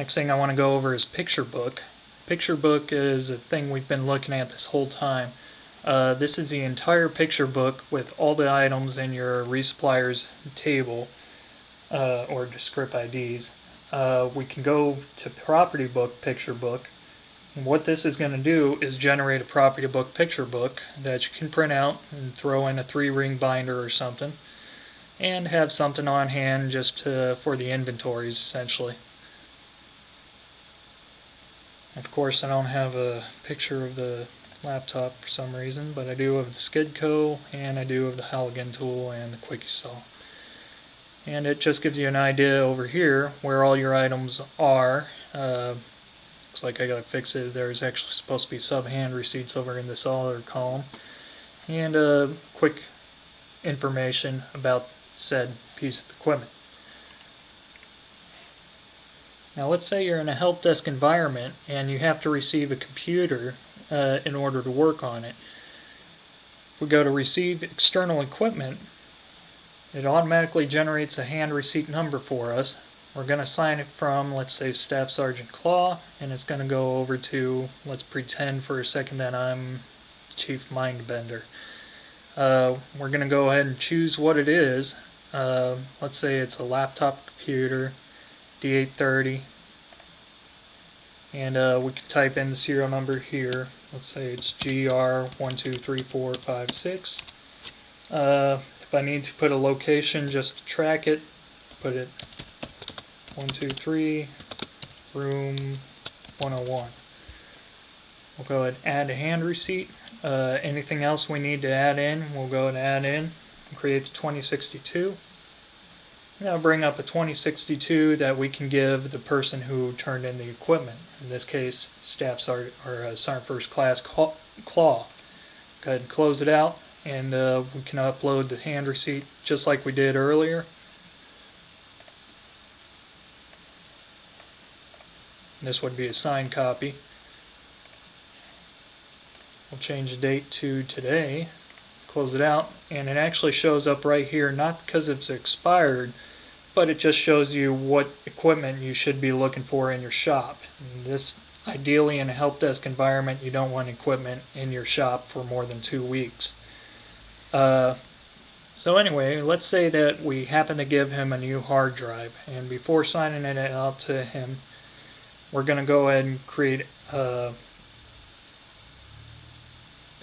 Next thing I want to go over is picture book. Picture book is a thing we've been looking at this whole time. This is the entire picture book with all the items in your resupplier's table, or script IDs. We can go to property book picture book. And what this is going to do is generate a property book picture book that you can print out and throw in a 3-ring binder or something, and have something on hand just for the inventories essentially. Of course, I don't have a picture of the laptop for some reason, but I do of the Skidco, and I do of the Halligan tool and the Quickie saw. And it just gives you an idea over here where all your items are. Looks like I gotta fix it. There's actually supposed to be sub-hand receipts over in this other column. And quick information about said piece of equipment. Now let's say you're in a help desk environment and you have to receive a computer in order to work on it. If we go to receive external equipment, it automatically generates a hand receipt number for us. We're going to assign it from, let's say, Staff Sergeant Claw, and it's going to go over to, let's pretend for a second that I'm Chief Mindbender. We're going to go ahead and choose what it is. Let's say it's a laptop computer, D830, and we can type in the serial number here. Let's say it's GR123456. If I need to put a location just to track it, put it 123 room 101. We'll go ahead and add a hand receipt. Anything else we need to add in, we'll go ahead and add in and create the 2062. Now bring up a 2062 that we can give the person who turned in the equipment. In this case, Staff Sergeant or Sergeant First Class Claw. Go ahead and close it out, and we can upload the hand receipt just like we did earlier. This would be a signed copy. We'll change the date to today. Close it out, and it actually shows up right here, not because it's expired, but it just shows you what equipment you should be looking for in your shop. And this, ideally in a help desk environment, you don't want equipment in your shop for more than 2 weeks. So anyway, let's say that we happen to give him a new hard drive, and before signing it out to him, we're going to go ahead and create the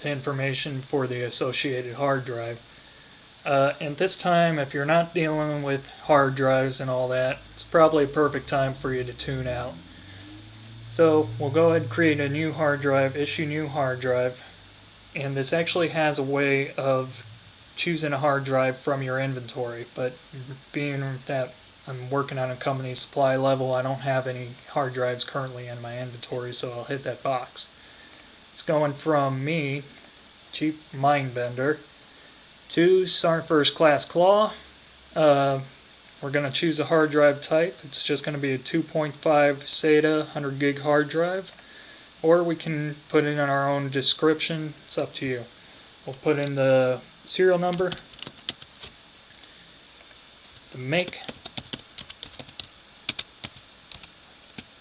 information for the associated hard drive. And this time, if you're not dealing with hard drives and all that, it's probably a perfect time for you to tune out. So we'll go ahead and create a new hard drive, issue new hard drive, and this actually has a way of choosing a hard drive from your inventory, but being that I'm working on a company supply level, I don't have any hard drives currently in my inventory, so I'll hit that box. It's going from me, Chief Mindbender, to Sergeant First Class Claw. We're going to choose a hard drive type. It's just going to be a 2.5 SATA 100 gig hard drive, or we can put it in our own description. It's up to you. We'll put in the serial number, the make,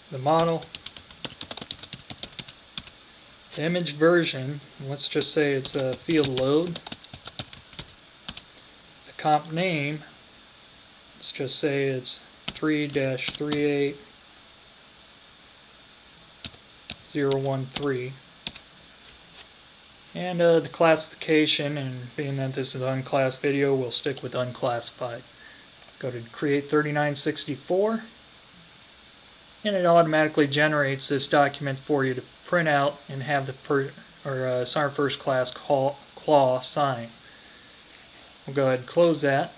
the model, the image version, let's just say it's a field load, the comp name, let's just say it's 3-38013, and the classification, and being that this is an unclassed video, we'll stick with unclassified. Go to create 3964, and it automatically generates this document for you to print out and have the Sergeant First Class Claw sign. We'll go ahead and close that,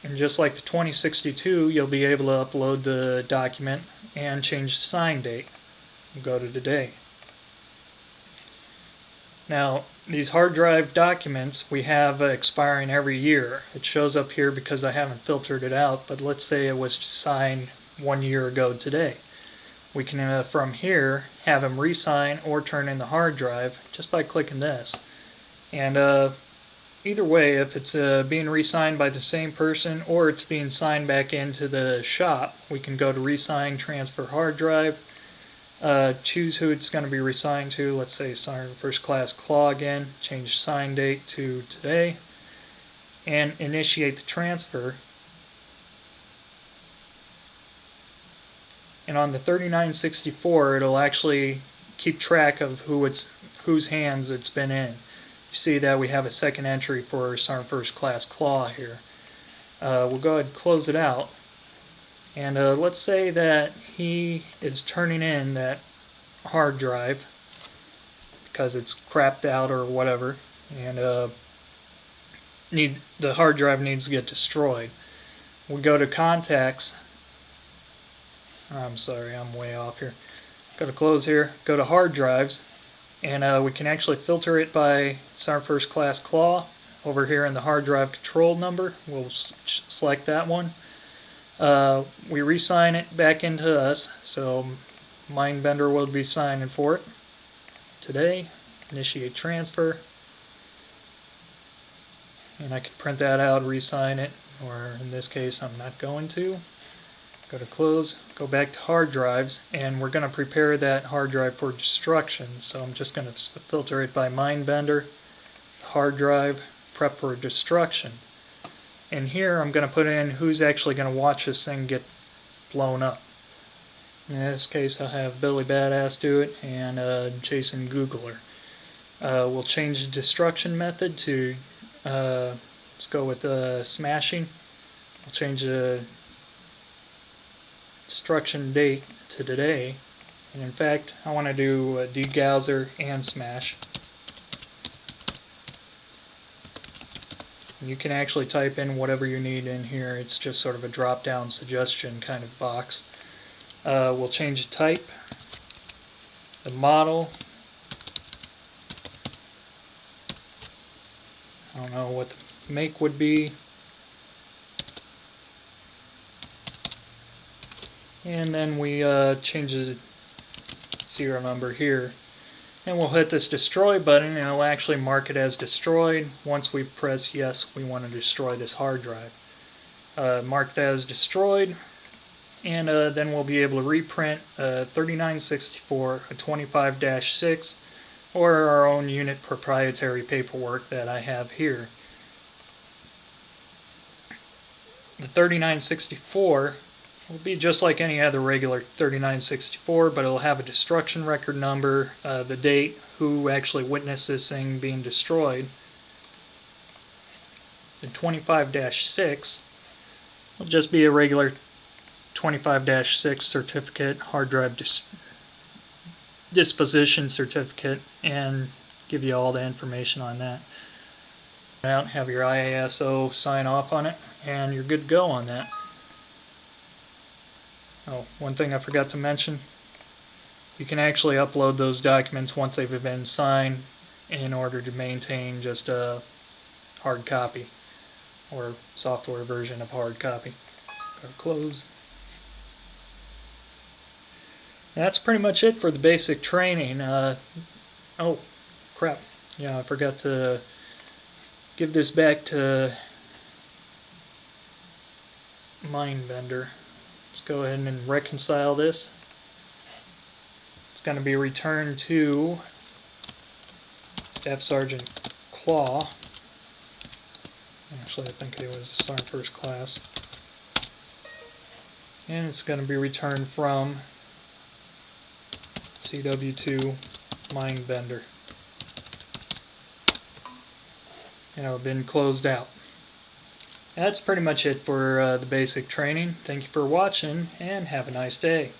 and just like the 2062, you'll be able to upload the document and change the sign date. We'll go to today. Now, these hard drive documents we have expiring every year. It shows up here because I haven't filtered it out, but let's say it was signed 1 year ago today. We can, from here, have him re-sign or turn in the hard drive just by clicking this. And either way, if it's being re-signed by the same person or it's being signed back into the shop, we can go to Resign Transfer Hard Drive, choose who it's going to be resigned to. Let's say sign first class claw again, change sign date to today, and initiate the transfer. And on the 3964, it'll actually keep track of whose hands it's been in. You see that we have a second entry for Sergeant First Class Claw here. We'll go ahead and close it out. And let's say that he is turning in that hard drive because it's crapped out or whatever, and the hard drive needs to get destroyed. We go to Contacts. I'm sorry, I'm way off here. Go to Close here. Go to Hard Drives. And we can actually filter it by Sergeant First Class Claw. Over here in the hard drive control number, we'll select that one. We re-sign it back into us, so Mindbender will be signing for it today. Initiate transfer. And I can print that out, re-sign it, or in this case I'm not going to. Go to Close, go back to hard drives, and we're going to prepare that hard drive for destruction. So I'm just going to filter it by Mindbender, hard drive, prep for destruction. And here I'm going to put in who's actually going to watch this thing get blown up. In this case I'll have Billy Badass do it and Jason Googler. We'll change the destruction method to, let's go with smashing. We'll change the destruction date to today, and in fact I want to do degauser and smash. And you can actually type in whatever you need in here. It's just sort of a drop down suggestion kind of box. We'll change the type, the model. I don't know what the make would be. And then we change the serial number here. And we'll hit this destroy button and it'll actually mark it as destroyed. Once we press yes, we want to destroy this hard drive. Marked as destroyed. And then we'll be able to reprint a 3964, a 25-6, or our own unit proprietary paperwork that I have here. The 3964 will be just like any other regular 3964, but it'll have a destruction record number, the date, who actually witnessed this thing being destroyed. The 25-6 will just be a regular 25-6 certificate, hard drive disposition certificate, and give you all the information on that. Have your IASO sign off on it, and you're good to go on that. Oh, one thing I forgot to mention, you can actually upload those documents once they've been signed in order to maintain just a hard copy or software version of hard copy. Go to Close. That's pretty much it for the basic training. Oh, crap. Yeah, I forgot to give this back to Mindbender. Let's go ahead and reconcile this. It's going to be returned to Staff Sergeant Claw. Actually, I think it was Sergeant First Class. And it's going to be returned from CW2 Mindbender. And it's been closed out. That's pretty much it for the basic training. Thank you for watching, and have a nice day.